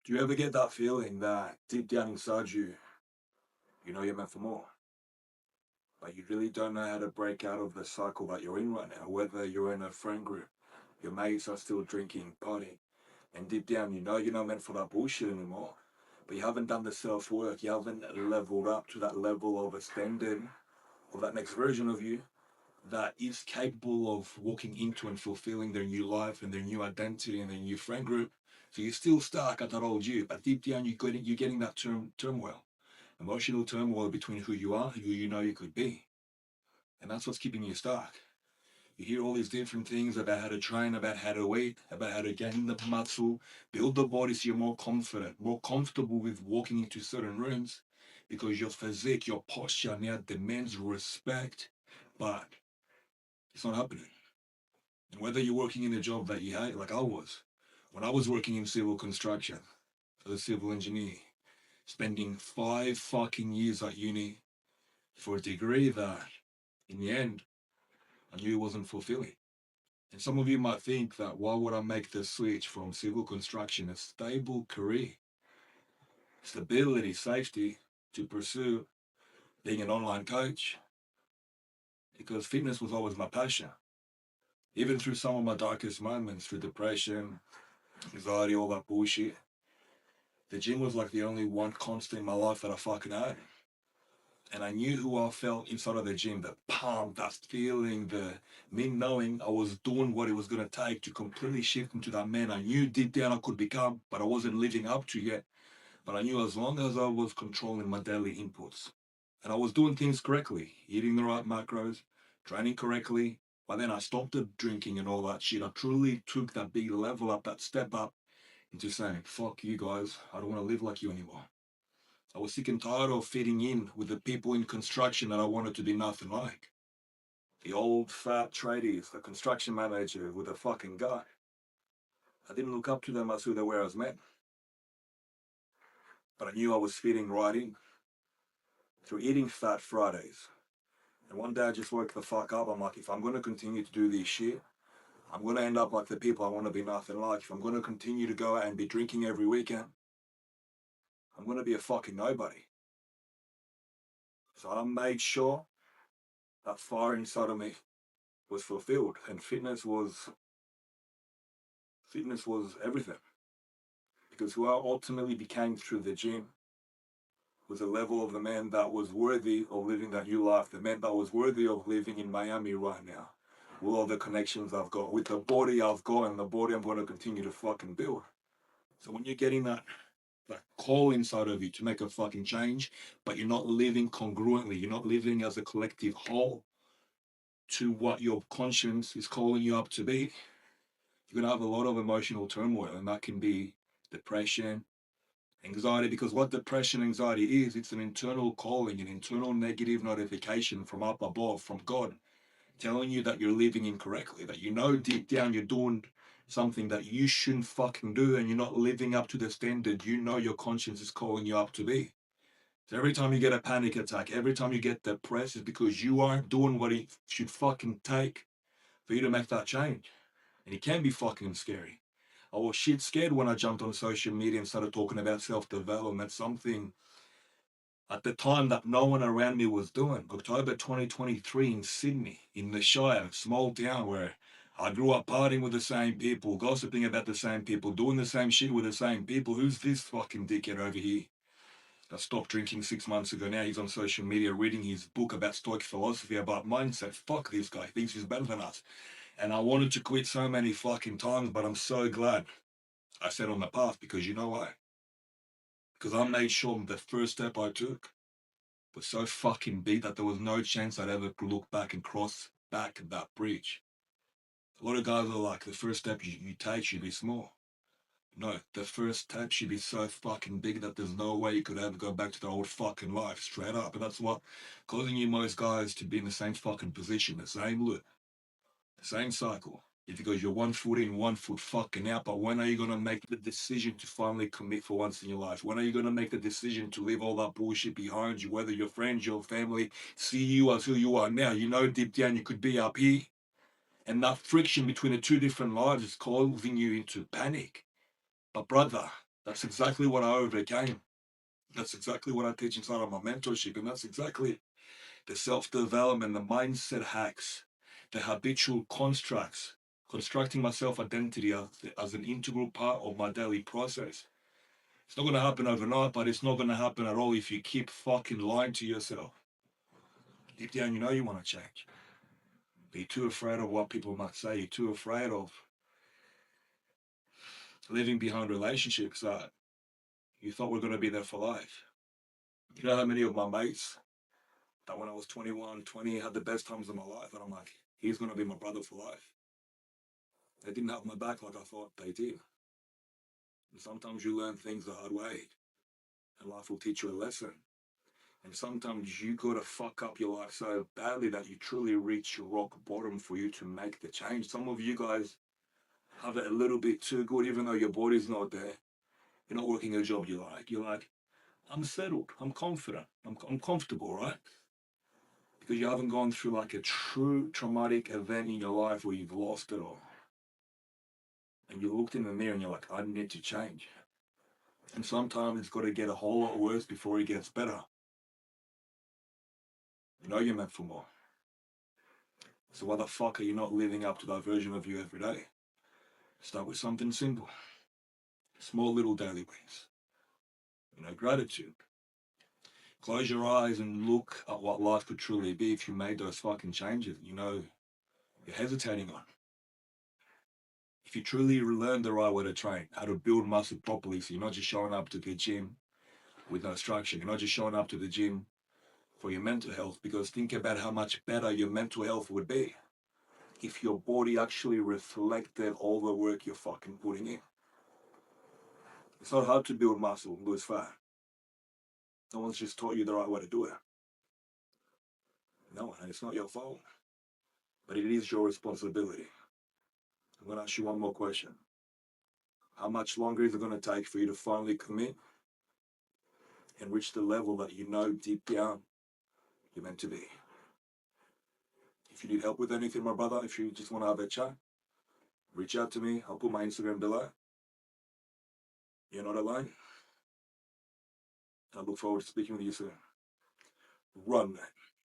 Do you ever get that feeling that deep down inside you, you know you're meant for more, but you really don't know how to break out of the cycle that you're in right now? Whether you're in a friend group, your mates are still drinking, partying, and deep down you know you're not meant for that bullshit anymore, but you haven't done the self work, you haven't leveled up to that level of a standard of that next version of you that is capable of walking into and fulfilling their new life and their new identity and their new friend group. So you're still stuck at that old you, but deep down you're getting that turmoil, emotional turmoil between who you are and who you know you could be. And that's what's keeping you stuck. You hear all these different things about how to train, about how to eat, about how to gain the muscle, build the body so you're more confident, more comfortable with walking into certain rooms because your physique, your posture now demands respect. But it's not happening. And whether you're working in a job that you hate, like I was, when I was working in civil construction as a civil engineer, spending 5 fucking years at uni for a degree that, in the end, I knew it wasn't fulfilling. And some of you might think that why would I make the switch from civil construction, a stable career, stability, safety, to pursue being an online coach? Because fitness was always my passion. Even through some of my darkest moments, through depression, anxiety, all that bullshit, the gym was like the only one constant in my life that I fucking had. And I knew who I felt inside of the gym, the pump, that feeling, the me knowing I was doing what it was going to take to completely shift into that man I knew deep down I could become, but I wasn't living up to yet. But I knew as long as I was controlling my daily inputs and I was doing things correctly, eating the right macros, training correctly, but then I stopped the drinking and all that shit. I truly took that big level up, that step up into saying, fuck you guys, I don't want to live like you anymore. I was sick and tired of fitting in with the people in construction that I wanted to be nothing like. The old fat tradies, the construction manager with a fucking guy. I didn't look up to them as who they were as men, but I knew I was fitting right in through eating fat Fridays. And one day I just woke the fuck up. I'm like, if I'm going to continue to do this shit, I'm going to end up like the people I want to be nothing like. If I'm going to continue to go out and be drinking every weekend, I'm going to be a fucking nobody. So I made sure that fire inside of me was fulfilled, and fitness was everything. Because who I ultimately became through the gym was a level of the man that was worthy of living that new life, the man that was worthy of living in Miami right now, with all the connections I've got, with the body I've got, and the body I'm going to continue to fucking build. So when you're getting that call inside of you to make a fucking change, but you're not living congruently, you're not living as a collective whole to what your conscience is calling you up to be, you're going to have a lot of emotional turmoil, and that can be depression, anxiety, because what depression, anxiety is, it's an internal calling, an internal negative notification from up above, from God, telling you that you're living incorrectly, that you know deep down you're doing something that you shouldn't fucking do and you're not living up to the standard you know your conscience is calling you up to be. So every time you get a panic attack, every time you get depressed, it's because you aren't doing what it should fucking take for you to make that change. And it can be fucking scary. I was shit scared when I jumped on social media and started talking about self-development, something at the time that no one around me was doing. October 2023 in Sydney, in the Shire, small town where I grew up partying with the same people, gossiping about the same people, doing the same shit with the same people. Who's this fucking dickhead over here? I stopped drinking 6 months ago. Now he's on social media reading his book about Stoic philosophy, about mindset. Fuck this guy, thinks he's better than us. And I wanted to quit so many fucking times, but I'm so glad I set on the path, because you know why? Because I made sure the first step I took was so fucking big that there was no chance I'd ever look back and cross back that bridge. A lot of guys are like, the first step you take should be small. No, the first step should be so fucking big that there's no way you could ever go back to the old fucking life, straight up. And that's what causing you most guys to be in the same fucking position, the same loop, the same cycle. It's because you're 1 foot in, 1 foot fucking out. But when are you going to make the decision to finally commit for once in your life? When are you going to make the decision to leave all that bullshit behind you, whether your friends, your family see you as who you are now? You know deep down you could be up here. And that friction between the two different lives is causing you into panic. But brother, That's exactly what I overcame. That's exactly what I teach inside of my mentorship. And that's exactly the self-development, the mindset hacks, the habitual constructs, constructing my self-identity as an integral part of my daily process. It's not going to happen overnight, but it's not going to happen at all if you keep fucking lying to yourself. Deep down, you know you want to change. But you're too afraid of what people might say. You're too afraid of living behind relationships that you thought were going to be there for life. You know how many of my mates that when I was 21, 20, had the best times of my life, and I'm like, he's going to be my brother for life. They didn't have my back like I thought they did. And sometimes you learn things the hard way, and life will teach you a lesson. And sometimes you gotta fuck up your life so badly that you truly reach your rock bottom for you to make the change. Some of you guys have it a little bit too good, even though your body's not there. You're not working a job you like. You're like, I'm settled. I'm confident. I'm comfortable, right? Because you haven't gone through like a true traumatic event in your life where you've lost it all. And you looked in the mirror and you're like, I need to change. And sometimes it's got to get a whole lot worse before it gets better. You know you're meant for more. So why the fuck are you not living up to that version of you every day? Start with something simple. Small little daily wins. Gratitude. Close your eyes and look at what life could truly be if you made those fucking changes, you're hesitating on. If you truly learn the right way to train, how to build muscle properly, so you're not just showing up to the gym with no structure. You're not just showing up to the gym for your mental health, because think about how much better your mental health would be if your body actually reflected all the work you're fucking putting in. It's not hard to build muscle and lose fat. No one's just taught you the right way to do it. No, and it's not your fault, but it is your responsibility. I'm going to ask you one more question. How much longer is it going to take for you to finally commit and reach the level that you know deep down you're meant to be? If you need help with anything, my brother, if you just want to have a chat, reach out to me. I'll put my Instagram below. You're not alone. I look forward to speaking with you soon. Run, man.